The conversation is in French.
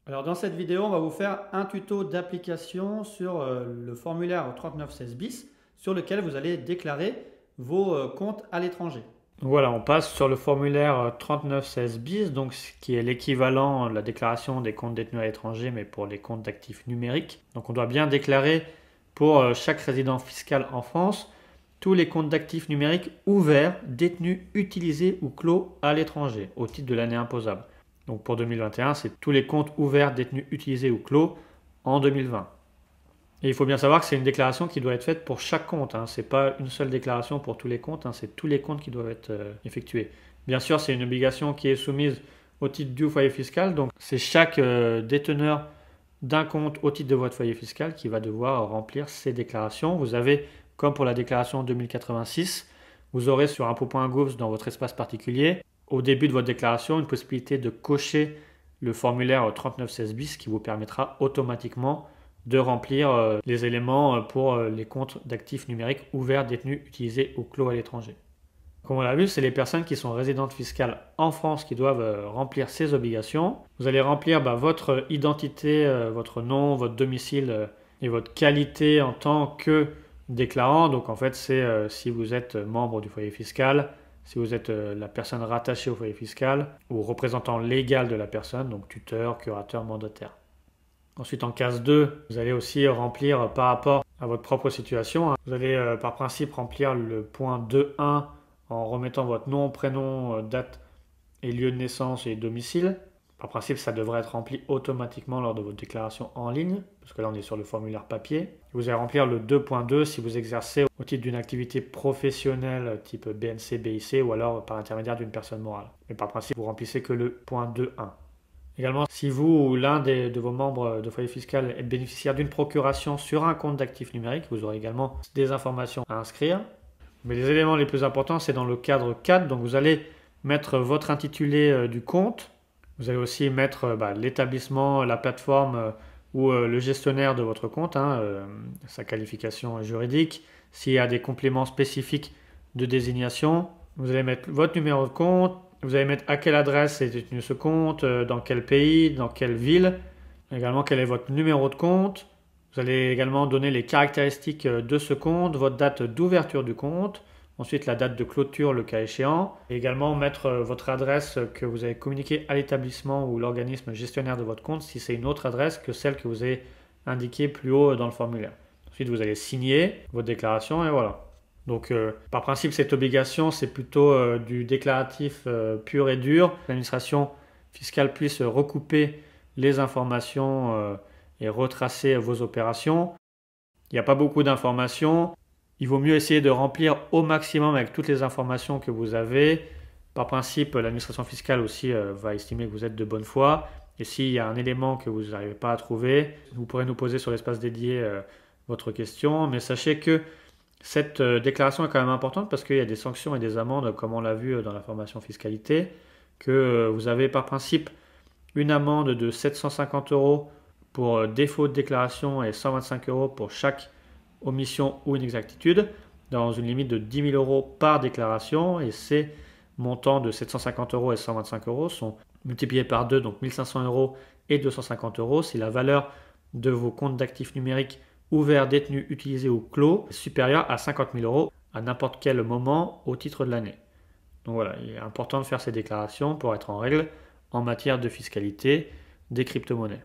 Alors dans cette vidéo, on va vous faire un tuto d'application sur le formulaire 3916 bis sur lequel vous allez déclarer vos comptes à l'étranger. Voilà, on passe sur le formulaire 3916 bis, donc ce qui est l'équivalent de la déclaration des comptes détenus à l'étranger, mais pour les comptes d'actifs numériques. Donc on doit bien déclarer pour chaque résident fiscal en France tous les comptes d'actifs numériques ouverts, détenus, utilisés ou clos à l'étranger au titre de l'année imposable. Donc pour 2021, c'est tous les comptes ouverts, détenus, utilisés ou clos en 2020. Et il faut bien savoir que c'est une déclaration qui doit être faite pour chaque compte. Ce n'est pas une seule déclaration pour tous les comptes, c'est tous les comptes qui doivent être effectués. Bien sûr, c'est une obligation qui est soumise au titre du foyer fiscal. Donc c'est chaque déteneur d'un compte au titre de votre foyer fiscal qui va devoir remplir ces déclarations. Vous avez, comme pour la déclaration 2086, vous aurez sur impôts.gouv dans votre espace particulier, au début de votre déclaration, une possibilité de cocher le formulaire 3916 bis qui vous permettra automatiquement de remplir les éléments pour les comptes d'actifs numériques ouverts, détenus, utilisés ou clos à l'étranger. Comme on l'a vu, c'est les personnes qui sont résidentes fiscales en France qui doivent remplir ces obligations. Vous allez remplir votre identité, votre nom, votre domicile et votre qualité en tant que déclarant. Donc en fait, c'est si vous êtes membre du foyer fiscal, si vous êtes la personne rattachée au foyer fiscal ou représentant légal de la personne, donc tuteur, curateur, mandataire. Ensuite, en case 2, vous allez aussi remplir par rapport à votre propre situation. Vous allez par principe remplir le point 2.1 en remettant votre nom, prénom, date et lieu de naissance et domicile. Par principe, ça devrait être rempli automatiquement lors de votre déclaration en ligne, parce que là, on est sur le formulaire papier. Vous allez remplir le 2.2 si vous exercez au titre d'une activité professionnelle type BNC, BIC ou alors par intermédiaire d'une personne morale. Mais par principe, vous remplissez que le point 2.1. Également, si vous ou l'un de vos membres de foyer fiscal est bénéficiaire d'une procuration sur un compte d'actifs numériques, vous aurez également des informations à inscrire. Mais les éléments les plus importants, c'est dans le cadre 4. Donc vous allez mettre votre intitulé du compte. Vous allez aussi mettre l'établissement, la plateforme ou le gestionnaire de votre compte, sa qualification juridique. S'il y a des compléments spécifiques de désignation, vous allez mettre votre numéro de compte. Vous allez mettre à quelle adresse est détenu ce compte, dans quel pays, dans quelle ville. Également, quel est votre numéro de compte. Vous allez également donner les caractéristiques de ce compte, votre date d'ouverture du compte, ensuite la date de clôture le cas échéant, et également mettre votre adresse que vous avez communiquée à l'établissement ou l'organisme gestionnaire de votre compte si c'est une autre adresse que celle que vous avez indiquée plus haut dans le formulaire. Ensuite, vous allez signer votre déclaration et voilà. Donc, par principe, cette obligation, c'est plutôt du déclaratif pur et dur. L'administration fiscale puisse recouper les informations et retracer vos opérations. Il n'y a pas beaucoup d'informations. Il vaut mieux essayer de remplir au maximum avec toutes les informations que vous avez. Par principe, l'administration fiscale aussi va estimer que vous êtes de bonne foi. Et s'il y a un élément que vous n'arrivez pas à trouver, vous pourrez nous poser sur l'espace dédié votre question. Mais sachez que cette déclaration est quand même importante parce qu'il y a des sanctions et des amendes, comme on l'a vu dans la formation fiscalité, que vous avez par principe une amende de 750 € pour défaut de déclaration et 125 € pour chaque omission ou inexactitude, dans une limite de 10 000 € par déclaration. Et ces montants de 750 € et 125 € sont multipliés par 2, donc 1500 € et 250 € si la valeur de vos comptes d'actifs numériques ouverts, détenus, utilisés ou clos est supérieur à 50 000 € à n'importe quel moment au titre de l'année. Donc voilà, il est important de faire ces déclarations pour être en règle en matière de fiscalité des crypto-monnaies.